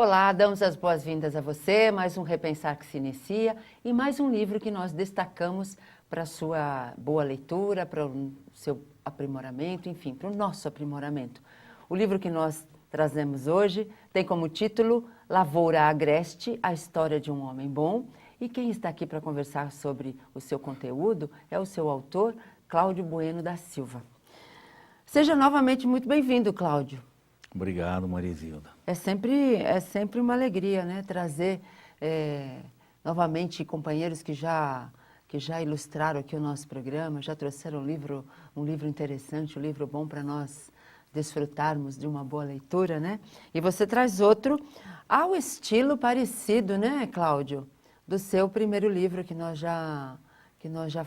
Olá, damos as boas-vindas a você, mais um Repensar que se inicia e mais um livro que nós destacamos para a sua boa leitura, para o seu aprimoramento, enfim, para o nosso aprimoramento. O livro que nós trazemos hoje tem como título Lavoura Agreste, a história de um homem bom, e quem está aqui para conversar sobre o seu conteúdo é o seu autor, Cláudio Bueno da Silva. Seja novamente muito bem-vindo, Cláudio. Obrigado, Marizilda. É sempre uma alegria, né? Trazer novamente companheiros que já ilustraram aqui o nosso programa, já trouxeram um livro interessante, um livro bom para nós desfrutarmos de uma boa leitura, né? E você traz outro ao estilo parecido, né, Cláudio? Do seu primeiro livro que nós já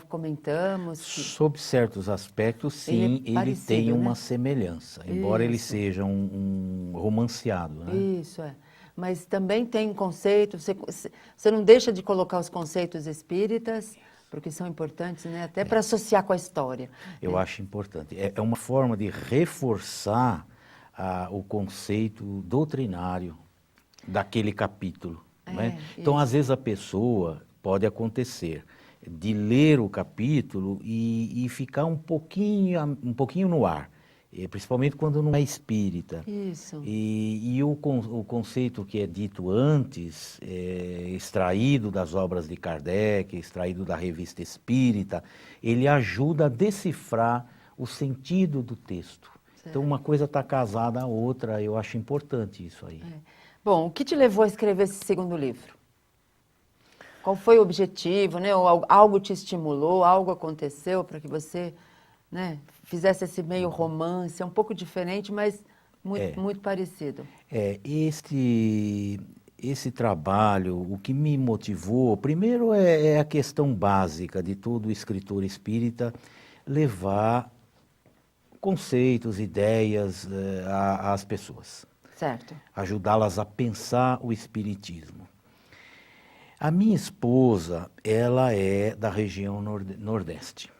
comentamos. Sob certos aspectos, sim, ele tem uma semelhança, embora ele seja um romanceado, né? Isso, é. Mas também tem conceito, você não deixa de colocar os conceitos espíritas, porque são importantes, né? Até para associar com a história. Eu acho importante. É uma forma de reforçar o conceito doutrinário daquele capítulo, né? Então, às vezes, a pessoa pode acontecer de ler o capítulo e ficar um pouquinho no ar, principalmente quando não é espírita. Isso. E o conceito que é dito antes, extraído das obras de Kardec, extraído da Revista Espírita, ele ajuda a decifrar o sentido do texto. Certo. Então, uma coisa está casada à outra, eu acho importante isso aí. Bom, o que te levou a escrever esse segundo livro? Qual foi o objetivo, né? Ou algo te estimulou, algo aconteceu para que você, né, fizesse esse meio romance, é um pouco diferente, mas muito parecido. Esse trabalho, o que me motivou, primeiro é a questão básica de todo escritor espírita, levar conceitos, ideias às pessoas. Certo. Ajudá-las a pensar o espiritismo. A minha esposa, ela é da região Nordeste.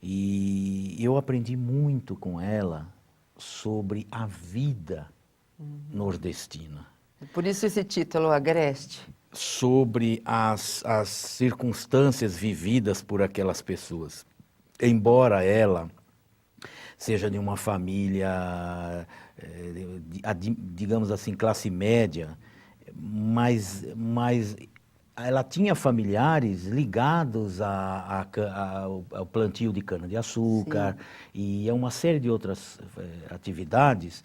E eu aprendi muito com ela sobre a vida nordestina. Por isso esse título, Agreste. Sobre as circunstâncias vividas por aquelas pessoas. Embora ela seja de uma família, digamos assim, classe média, mas ela tinha familiares ligados ao plantio de cana-de-açúcar e a uma série de outras atividades,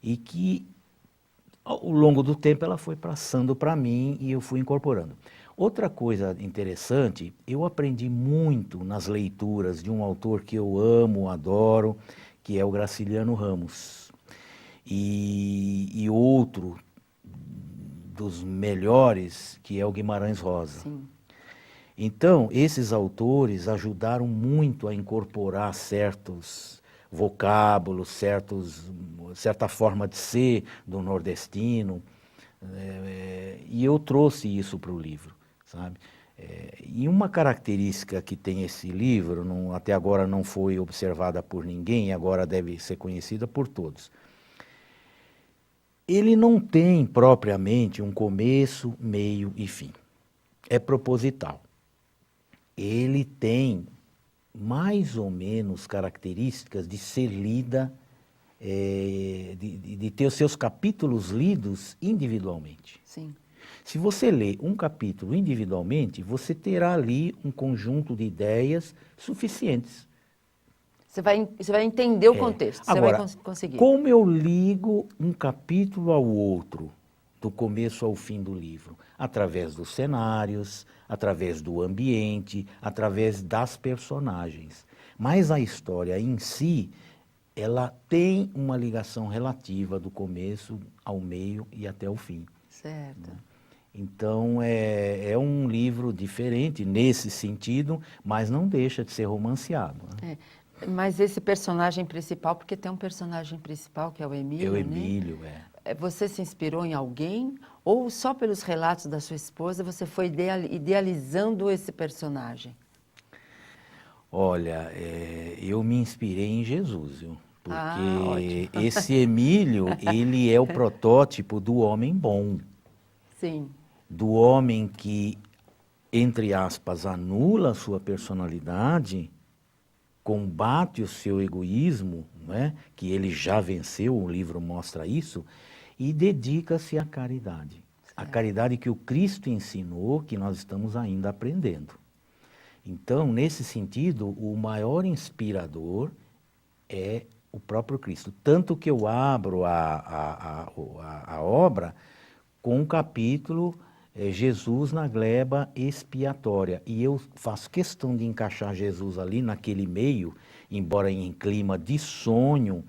e que ao longo do tempo ela foi passando para mim e eu fui incorporando. Outra coisa interessante, eu aprendi muito nas leituras de um autor que eu amo, adoro, que é o Graciliano Ramos. E outro dos melhores, que é o Guimarães Rosa. Sim. Então, esses autores ajudaram muito a incorporar certos vocábulos, certa forma de ser do nordestino, e eu trouxe isso para o livro, sabe? E uma característica que tem esse livro, até agora não foi observada por ninguém, agora deve ser conhecida por todos. Ele não tem propriamente um começo, meio e fim. É proposital. Ele tem mais ou menos características de ser lida, de ter os seus capítulos lidos individualmente. Sim. Se você lê um capítulo individualmente, você terá ali um conjunto de ideias suficientes. Você vai entender o contexto, Agora, você vai conseguir. Como eu ligo um capítulo ao outro, do começo ao fim do livro? Através dos cenários, através do ambiente, através das personagens. Mas a história em si, ela tem uma ligação relativa do começo ao meio e até o fim. Certo. Então, é um livro diferente nesse sentido, mas não deixa de ser romanceado, né? Mas esse personagem principal, porque tem um personagem principal que é o Emílio, É o Emílio, né? Você se inspirou em alguém ou só pelos relatos da sua esposa você foi idealizando esse personagem? Olha, eu me inspirei em Jesus, viu? Porque esse Emílio, ele é o protótipo do homem bom. Sim. Do homem que, entre aspas, anula a sua personalidade, combate o seu egoísmo, né, que ele já venceu, o livro mostra isso, e dedica-se à caridade. A caridade que o Cristo ensinou, que nós estamos ainda aprendendo. Então, nesse sentido, o maior inspirador é o próprio Cristo. Tanto que eu abro a obra com um capítulo Jesus na gleba expiatória. E eu faço questão de encaixar Jesus ali naquele meio, embora em clima de sonho,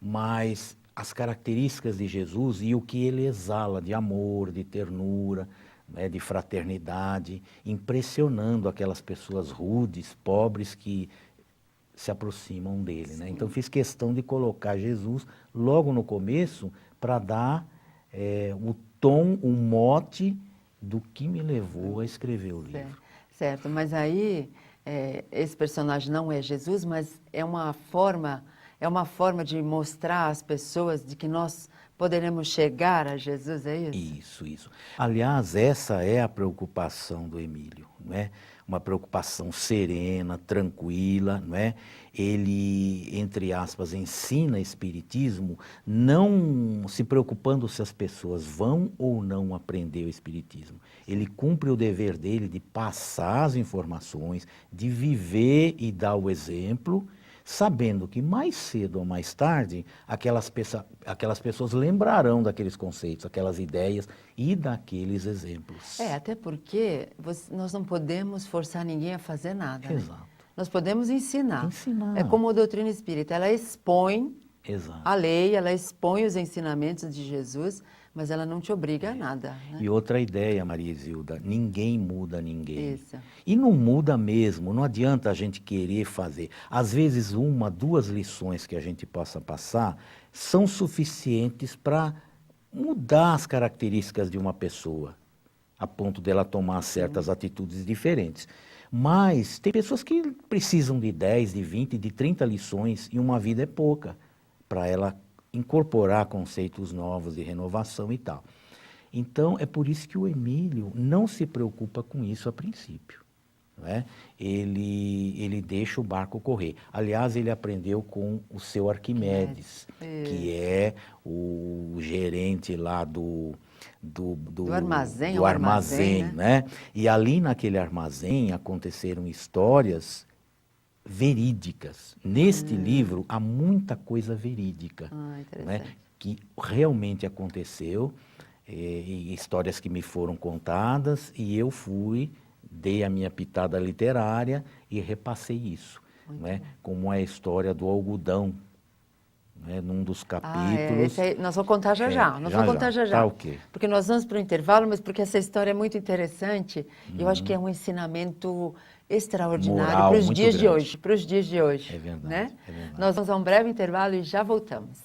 mas as características de Jesus e o que ele exala de amor, de ternura, né, de fraternidade, impressionando aquelas pessoas rudes, pobres que se aproximam dele. Né? Então fiz questão de colocar Jesus logo no começo para dar o tom, o mote do que me levou a escrever o livro. Certo, mas aí esse personagem não é Jesus, mas é uma forma de mostrar às pessoas de que nós poderemos chegar a Jesus, é isso? Isso. Aliás, essa é a preocupação do Emílio, não é? Uma preocupação serena, tranquila, não é? Ele, entre aspas, ensina espiritismo não se preocupando se as pessoas vão ou não aprender o espiritismo. Ele cumpre o dever dele de passar as informações, de viver e dar o exemplo, sabendo que mais cedo ou mais tarde aquelas pessoas lembrarão daqueles conceitos, aquelas ideias e daqueles exemplos. Até porque nós não podemos forçar ninguém a fazer nada. Exato. Né? Nós podemos ensinar. Ensinar. É como a doutrina espírita, ela expõe Exato. a lei, ela expõe os ensinamentos de Jesus, mas ela não te obriga a nada. Né? E outra ideia, Maria Isilda, ninguém muda ninguém. Isso. E não muda mesmo, não adianta a gente querer fazer. Às vezes, 1, 2 lições que a gente possa passar são suficientes para mudar as características de uma pessoa, a ponto dela tomar certas atitudes diferentes. Mas tem pessoas que precisam de 10, de 20, de 30 lições e uma vida é pouca para ela incorporar conceitos novos de renovação e tal. Então, é por isso que o Emílio não se preocupa com isso a princípio. Não é? Ele deixa o barco correr. Aliás, ele aprendeu com o seu Arquimedes, que é o gerente lá do armazém, né? E ali naquele armazém aconteceram histórias verídicas. Neste livro há muita coisa verídica, né, que realmente aconteceu, e histórias que me foram contadas, e eu dei a minha pitada literária e repassei isso, né, como a história do algodão, né, num dos capítulos. Nós vamos contar já. Nós vamos contar já. Tá, okay. Porque nós vamos para o intervalo, mas porque essa história é muito interessante, e eu acho que é um ensinamento extraordinário para os dias de hoje. É verdade, né? é verdade. Nós vamos a um breve intervalo e já voltamos.